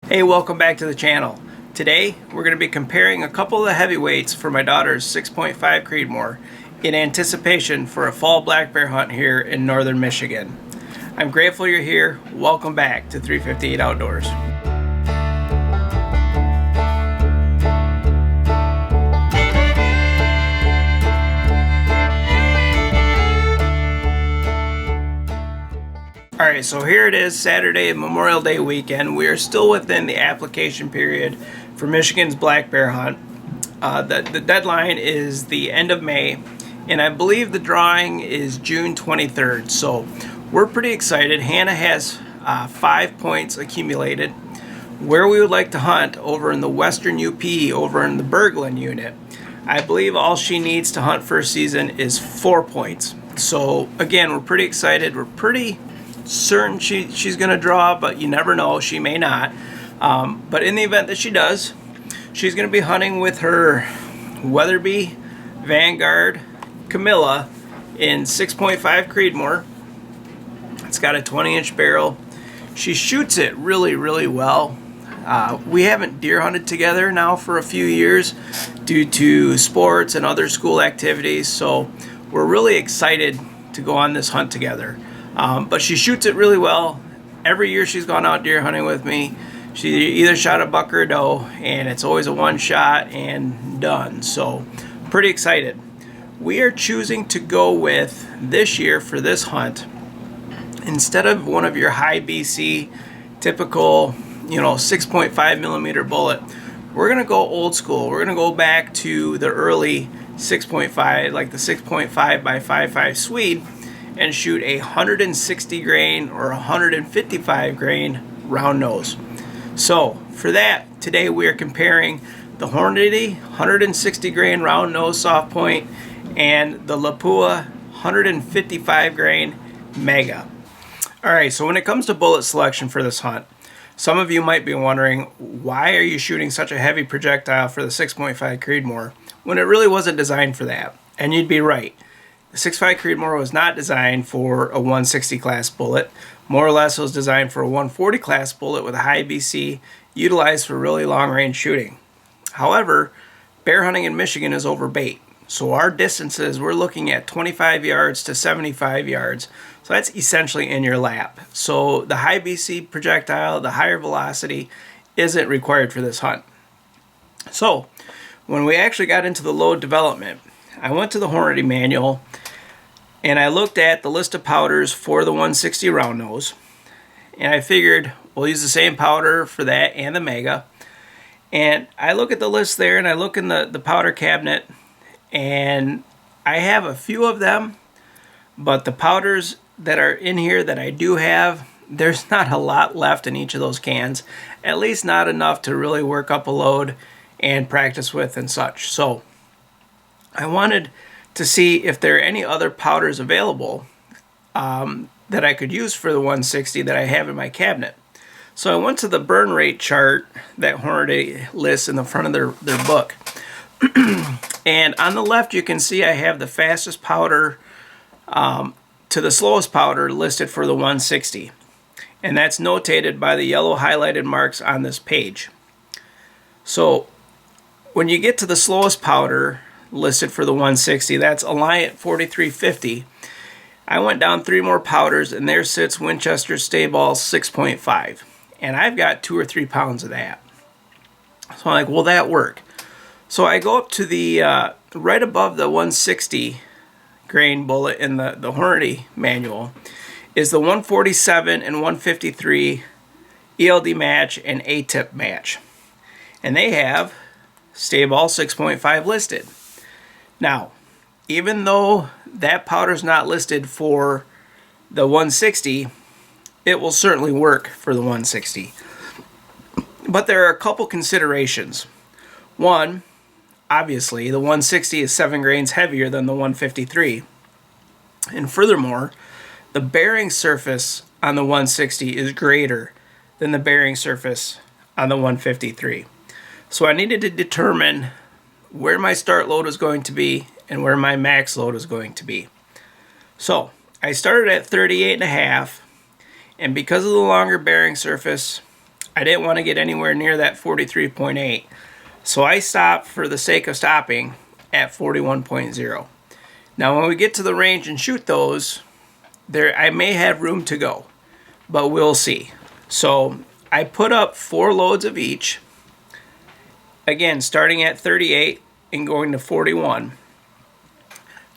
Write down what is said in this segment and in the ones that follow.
Hey, welcome back to the channel. Today we're going to be comparing a couple of the heavyweights for my daughter's 6.5 Creedmoor in anticipation for a fall black bear hunt here in northern Michigan. I'm grateful you're here. Welcome back to 358 Outdoors. Alright, so here it is, Saturday, Memorial Day weekend. We are still within the application period for Michigan's black bear hunt. The deadline is the end of May, and I believe the drawing is June 23rd. So we're pretty excited. Hannah has 5 points accumulated. Where we would like to hunt over in the Western UP, over in the Berglund unit, I believe all she needs to hunt first season is 4 points. So again, we're pretty excited. We're pretty certain she's going to draw, but you never know, she may not. But in the event that she does, she's going to be hunting with her Weatherby Vanguard Camilla in 6.5 Creedmoor. It's got a 20-inch barrel. She shoots it really well. We haven't deer hunted together now for a few years due to sports and other school activities, so we're really excited to go on this hunt together. But she shoots it really well. Every year she's gone out deer hunting with me, she either shot a buck or a doe, and it's always a one shot and done. So pretty excited. We are choosing to go with, this year for this hunt, instead of one of your high BC typical 6.5 millimeter bullet, we're gonna go old school. We're gonna go back to the early 6.5, like the 6.5 by 5.5 Swede, and shoot a 160 grain or 155 grain round nose. So for that, today we are comparing the Hornady 160 grain round nose soft point and the Lapua 155 grain mega. Alright, so when it comes to bullet selection for this hunt, some of you might be wondering, why are you shooting such a heavy projectile for the 6.5 Creedmoor when it really wasn't designed for that? And you'd be right. The 6.5 Creedmoor was not designed for a 160 class bullet. More or less, it was designed for a 140 class bullet with a high BC, utilized for really long range shooting. However, bear hunting in Michigan is over bait. So our distances, we're looking at 25 yards to 75 yards. So that's essentially in your lap. So the high BC projectile, the higher velocity, isn't required for this hunt. So when we actually got into the load development, I went to the Hornady manual and I looked at the list of powders for the 160 round nose, and I figured we'll use the same powder for that and the mega. And I look at the list there, and I look in the powder cabinet, and I have a few of them, but the powders that are in here that I do have, there's not a lot left in each of those cans, at least not enough to really work up a load and practice with and such. So I wanted to see if there are any other powders available that I could use for the 160 that I have in my cabinet. So I went to the burn rate chart that Hornady lists in the front of their book. And on the left you can see I have the fastest powder to the slowest powder listed for the 160. And that's notated by the yellow highlighted marks on this page. So when you get to the slowest powder listed for the 160, that's Alliant 4350. I went down 3 more powders, and there sits Winchester Stayball 6.5, and I've got 2 or 3 pounds of that. So I'm like, will that work? So I go up to the right above the 160 grain bullet in the Hornady manual is the 147 and 153 ELD match and A-tip match, and they have Stayball 6.5 listed. Now, even though that powder's not listed for the 160, it will certainly work for the 160. But there are a couple considerations. One, obviously, the 160 is 7 grains heavier than the 153. And furthermore, the bearing surface on the 160 is greater than the bearing surface on the 153. So I needed to determine where my start load is going to be and where my max load is going to be. So I started at 38.5, and because of the longer bearing surface, I didn't want to get anywhere near that 43.8. So I stopped for the sake of stopping at 41.0. Now when we get to the range and shoot those, I may have room to go, but we'll see. So I put up 4 loads of each. Again, starting at 38 and going to 41.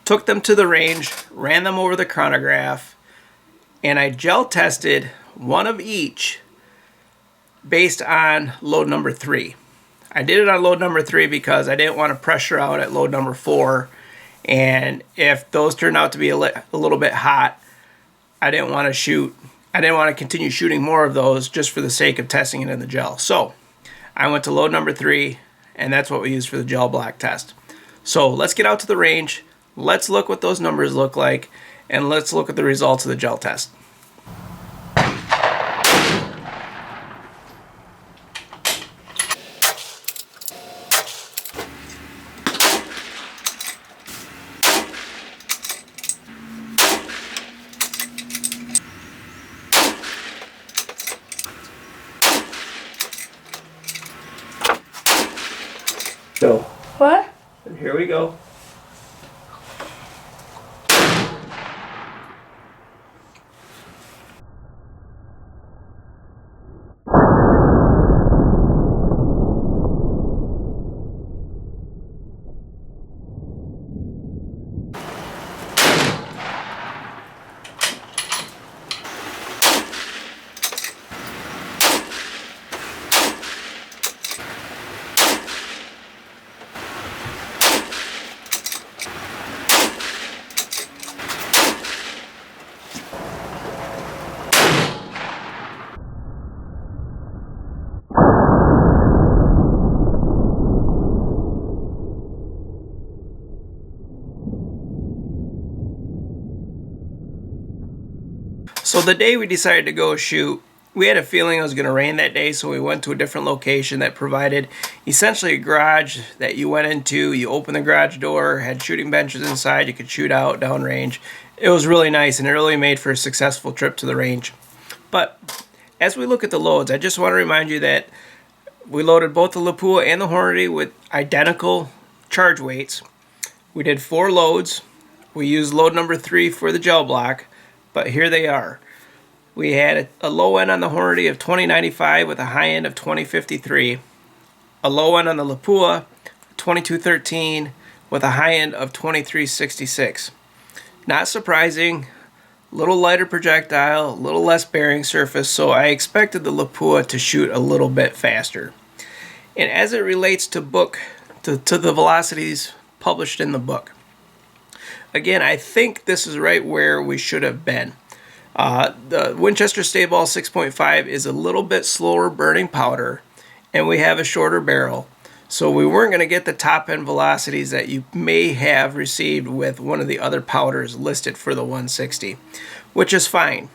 Took them to the range, ran them over the chronograph, and I gel tested one of each based on load number 3. I did it on load number 3 because I didn't want to pressure out at load number 4, and if those turned out to be a little bit hot, I didn't want to continue shooting more of those just for the sake of testing it in the gel. So I went to load number 3, and that's what we used for the gel black test. So let's get out to the range, let's look what those numbers look like, and let's look at the results of the gel test. So, What? and here we go. So the day we decided to go shoot, we had a feeling it was going to rain that day, so we went to a different location that provided essentially a garage that you went into, you opened the garage door, had shooting benches inside, you could shoot out downrange. It was really nice, and it really made for a successful trip to the range. But as we look at the loads, I just want to remind you that we loaded both the Lapua and the Hornady with identical charge weights. We did 4 loads. We used load number 3 for the gel block, but here they are. We had a low end on the Hornady of 2095 with a high end of 2053. A low end on the Lapua, 2213 with a high end of 2366. Not surprising, a little lighter projectile, a little less bearing surface, so I expected the Lapua to shoot a little bit faster. And as it relates to the velocities published in the book, again, I think this is right where we should have been. The Winchester Stayball 6.5 is a little bit slower burning powder, and we have a shorter barrel. So we weren't going to get the top end velocities that you may have received with one of the other powders listed for the 160, which is fine.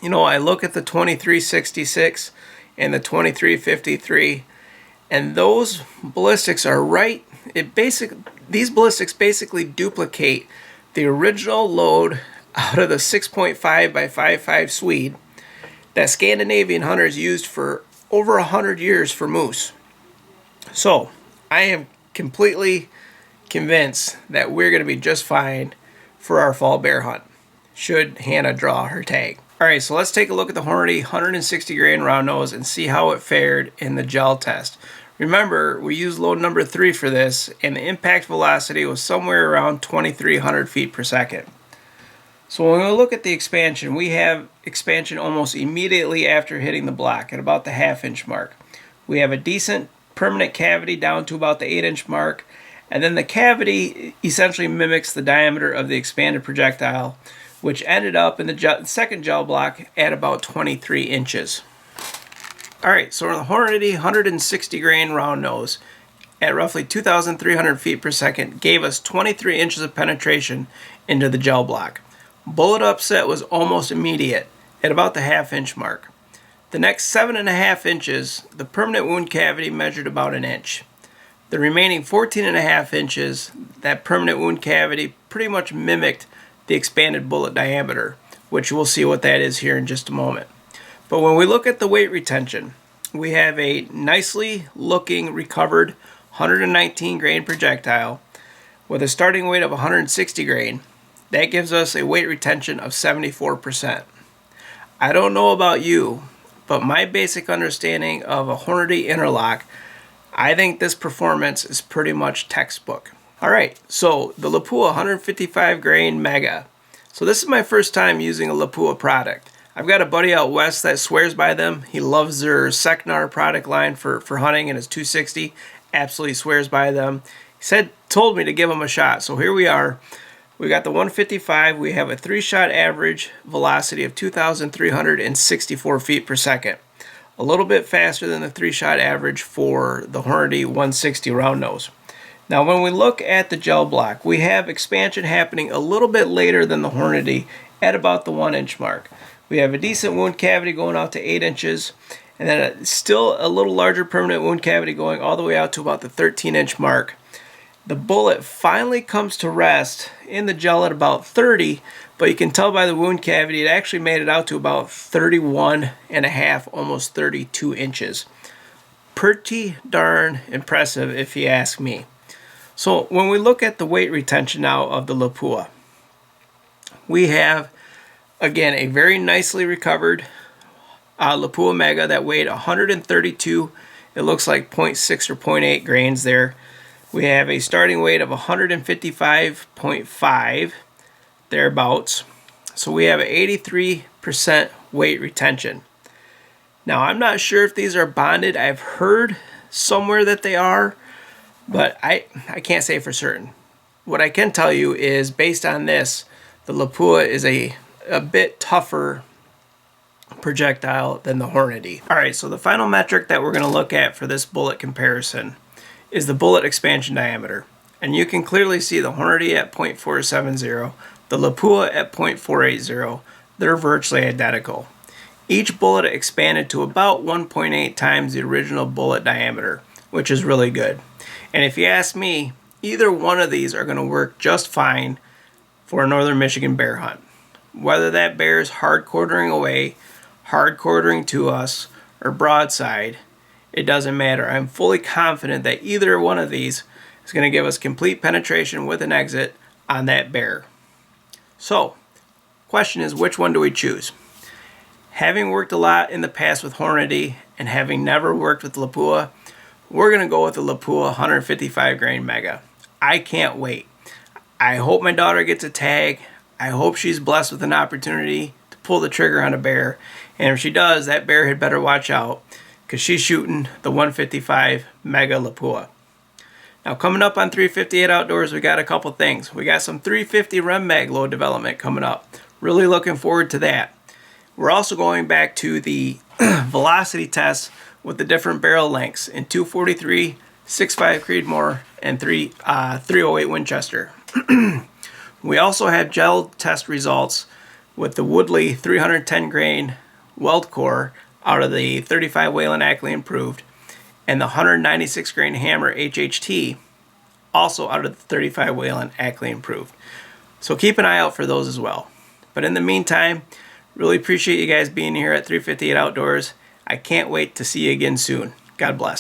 You know, I look at the 2366 and the 2353, and those ballistics are right. These ballistics basically duplicate the original load out of the 6.5 by 5.5 Swede that Scandinavian hunters used for over 100 years for moose. So I am completely convinced that we're going to be just fine for our fall bear hunt, should Hannah draw her tag. Alright, so let's take a look at the Hornady 160 grain round nose and see how it fared in the gel test. Remember, we used load number 3 for this, and the impact velocity was somewhere around 2,300 feet per second. So when we look at the expansion, we have expansion almost immediately after hitting the block at about the 1/2 inch mark. We have a decent permanent cavity down to about the 8 inch mark, and then the cavity essentially mimics the diameter of the expanded projectile, which ended up in the second gel block at about 23 inches. Alright, so the Hornady 160 grain round nose at roughly 2,300 feet per second gave us 23 inches of penetration into the gel block. Bullet upset was almost immediate at about the 1/2 inch mark. The next 7.5 inches, the permanent wound cavity measured about 1 inch. The remaining 14.5 inches, that permanent wound cavity pretty much mimicked the expanded bullet diameter, which we'll see what that is here in just a moment. But when we look at the weight retention, we have a nicely looking recovered 119 grain projectile with a starting weight of 160 grain. That gives us a weight retention of 74%. I don't know about you, but my basic understanding of a Hornady interlock, I think this performance is pretty much textbook. Alright, so the Lapua 155 grain Mega. So this is my first time using a Lapua product. I've got a buddy out west that swears by them. He loves their 6.5 product line for hunting and his 260. Absolutely swears by them. He told me to give them a shot. So here we are. We got the 155. We have a 3-shot average velocity of 2,364 feet per second. A little bit faster than the 3-shot average for the Hornady 160 round nose. Now when we look at the gel block, we have expansion happening a little bit later than the Hornady at about the 1-inch mark. We have a decent wound cavity going out to 8 inches, and then still a little larger permanent wound cavity going all the way out to about the 13-inch mark. The bullet finally comes to rest in the gel at about 30, but you can tell by the wound cavity it actually made it out to about 31.5, almost 32 inches. Pretty darn impressive if you ask me. So when we look at the weight retention now of the Lapua, we have again a very nicely recovered Lapua Mega that weighed 132, it looks like 0.6 or 0.8 grains there. We have a starting weight of 155.5 thereabouts. So we have an 83% weight retention. Now I'm not sure if these are bonded. I've heard somewhere that they are, but I can't say for certain. What I can tell you is based on this, the Lapua is a bit tougher projectile than the Hornady. Alright, so the final metric that we're going to look at for this bullet comparison is the bullet expansion diameter. And you can clearly see the Hornady at 0.470, the Lapua at 0.480. They're virtually identical. Each bullet expanded to about 1.8 times the original bullet diameter, which is really good. And if you ask me, either one of these are going to work just fine for a northern Michigan bear hunt. Whether that bear is hard quartering away, hard quartering to us, or broadside, it doesn't matter. I'm fully confident that either one of these is going to give us complete penetration with an exit on that bear. So, question is, which one do we choose? Having worked a lot in the past with Hornady and having never worked with Lapua, we're going to go with the Lapua 155 grain Mega. I can't wait. I hope my daughter gets a tag. I hope she's blessed with an opportunity to pull the trigger on a bear. And if she does, that bear had better watch out because she's shooting the 155 Mega Lapua. Now coming up on 358 Outdoors, we got a couple things. We got some 350 Rem Mag load development coming up. Really looking forward to that. We're also going back to the velocity tests with the different barrel lengths in 243, 6.5 Creedmoor, and 308 Winchester. We also have gel test results with the Woodley 310 grain weld core out of the 35 Whelen Ackley Improved and the 196 grain hammer HHT also out of the 35 Whelen Ackley Improved. So keep an eye out for those as well. But in the meantime, really appreciate you guys being here at 358 Outdoors. I can't wait to see you again soon. God bless.